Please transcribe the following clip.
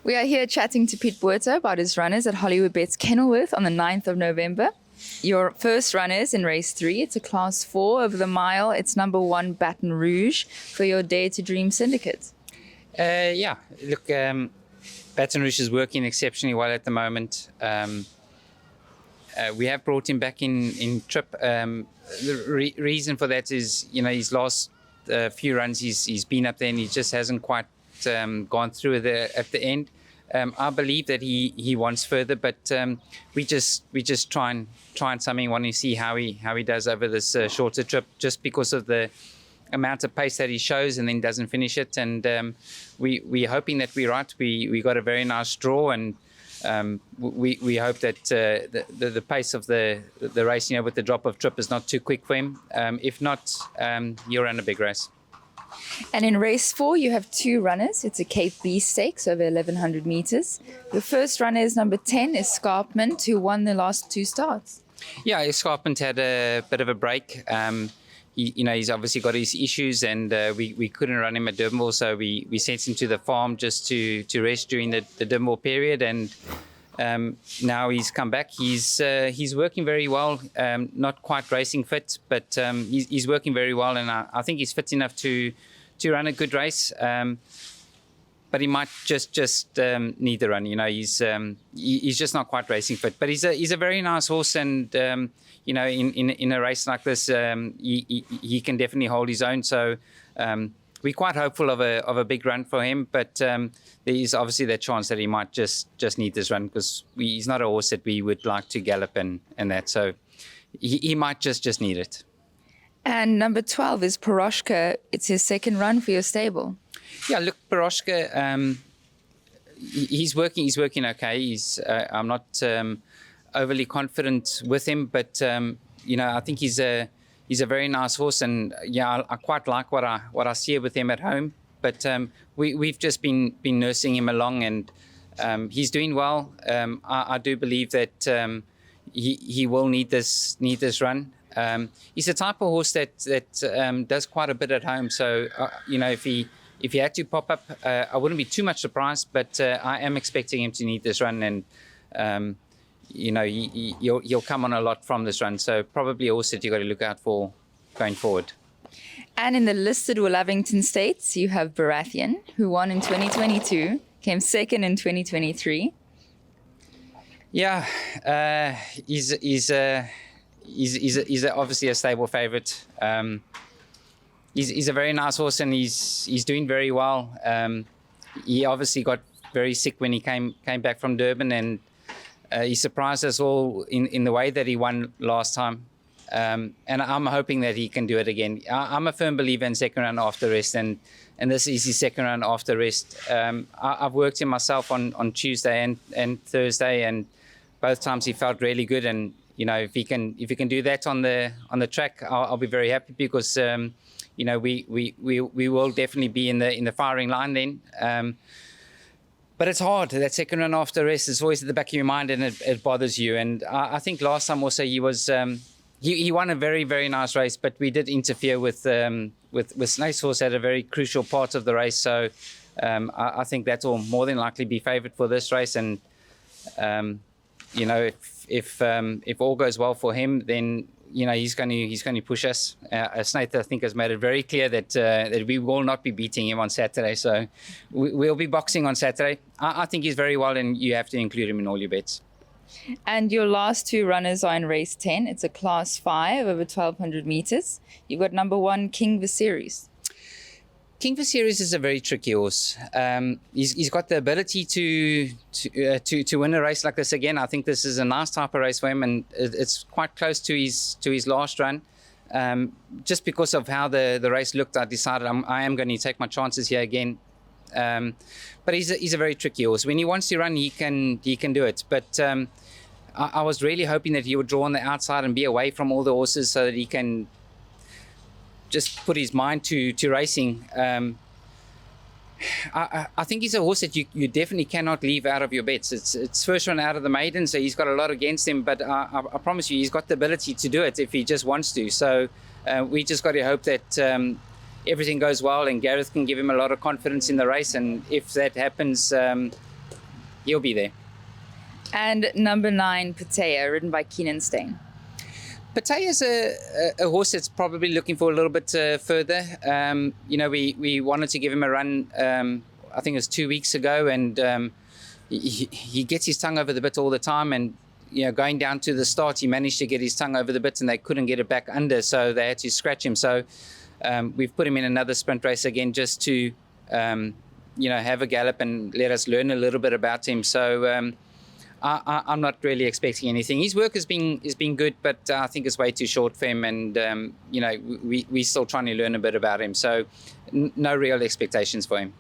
We are here chatting to Pete Botha about his runners at Hollywood Bets Kenilworth on the 9th of November. Your first runners in race 3. It's a class 4 over the mile. It's number 1 Baton Rouge for your Dare to Dream syndicate. Look, Baton Rouge is working exceptionally well at the moment. We have brought him back in trip. The reason for that is, his last few runs, he's been up there and he just hasn't quite gone through at the end. I believe that he wants further, but we just trying something, wanting to see how he does over this shorter trip, just because of the amount of pace that he shows and then doesn't finish it. And we're hoping that we're right. We got a very nice draw, and we hope that the pace of the race, with the drop of trip, is not too quick for him. If not, he'll run a big race. And in race 4, you have 2 runners. It's a Cape B Stakes over 1,100 meters. Your first runner is number 10, Escarpment, who won the last 2 starts. Yeah, Escarpment had a bit of a break. He's obviously got his issues, and we couldn't run him at Durbanville, so we sent him to the farm just to rest during the Durbanville period. And now he's come back. He's working very well. Not quite racing fit, but he's working very well, and I think he's fit enough to run a good race. But he might just need the run. He's just not quite racing fit. But he's a very nice horse, and in a race like this, he can definitely hold his own. So we're quite hopeful of a big run for him. But there is obviously that chance that he might just need this run, because he's not a horse that we would like to gallop and that. So he might just need it. And number 12 is Paroshka. It's his second run for your stable. Yeah, look, Paroshka, he's working okay. I'm not overly confident with him, but I think he's a very nice horse, and I quite like what I see with him at home. But we've just been nursing him along, and he's doing well. I do believe that he will need this run. He's the type of horse that does quite a bit at home. So if he had to pop up, I wouldn't be too much surprised. But I am expecting him to need this run, and he'll come on a lot from this run. So probably a horse that you got to look out for going forward. And in the listed Willavington States, you have Barakat, who won in 2022, came second in 2023. Yeah, he's obviously a stable favourite. He's a very nice horse, and he's doing very well. He obviously got very sick when he came back from Durban, and he surprised us all in the way that he won last time. And I'm hoping that he can do it again. I'm a firm believer in second run after rest, and this is his second run after rest. I've worked him myself on Tuesday and Thursday, and both times he felt really good. And if he can do that on the track, I'll be very happy, because we will definitely be in the firing line then. But it's hard. That second run after rest is always at the back of your mind, and it bothers you. And I think last time also he was he won a very, very nice race, but we did interfere with Snake's horse at a very crucial part of the race. So I think that will more than likely be favoured for this race. And if all goes well for him, then he's going to push us. Snaith, I think, has made it very clear that we will not be beating him on Saturday. So we'll be boxing on Saturday. I think he's very well, and you have to include him in all your bets. And your last 2 runners are in race 10. It's a class 5 over 1,200 meters. You've got number 1 King Viserys. King Viserys is a very tricky horse. He's got the ability to win a race like this again. I think this is a nice type of race for him, and it's quite close to his last run. Just because of how the race looked, I decided I am going to take my chances here again. But he's a very tricky horse. When he wants to run, he can do it. But I was really hoping that he would draw on the outside and be away from all the horses, so that he can just put his mind to racing. I think he's a horse that you definitely cannot leave out of your bets. It's first run out of the maiden, so he's got a lot against him, but I promise you, he's got the ability to do it if he just wants to. So we just got to hope that everything goes well and Gareth can give him a lot of confidence in the race, and if that happens, he'll be there. And number 9, Patea, ridden by Keenan Stain. Patea is a horse that's probably looking for a little bit further. We wanted to give him a run, I think it was 2 weeks ago, and he gets his tongue over the bit all the time. And, going down to the start, he managed to get his tongue over the bit and they couldn't get it back under, so they had to scratch him. So we've put him in another sprint race again just to, have a gallop and let us learn a little bit about him. So I'm not really expecting anything. His work has been good, but I think it's way too short for him. And, we're still trying to learn a bit about him. So no real expectations for him.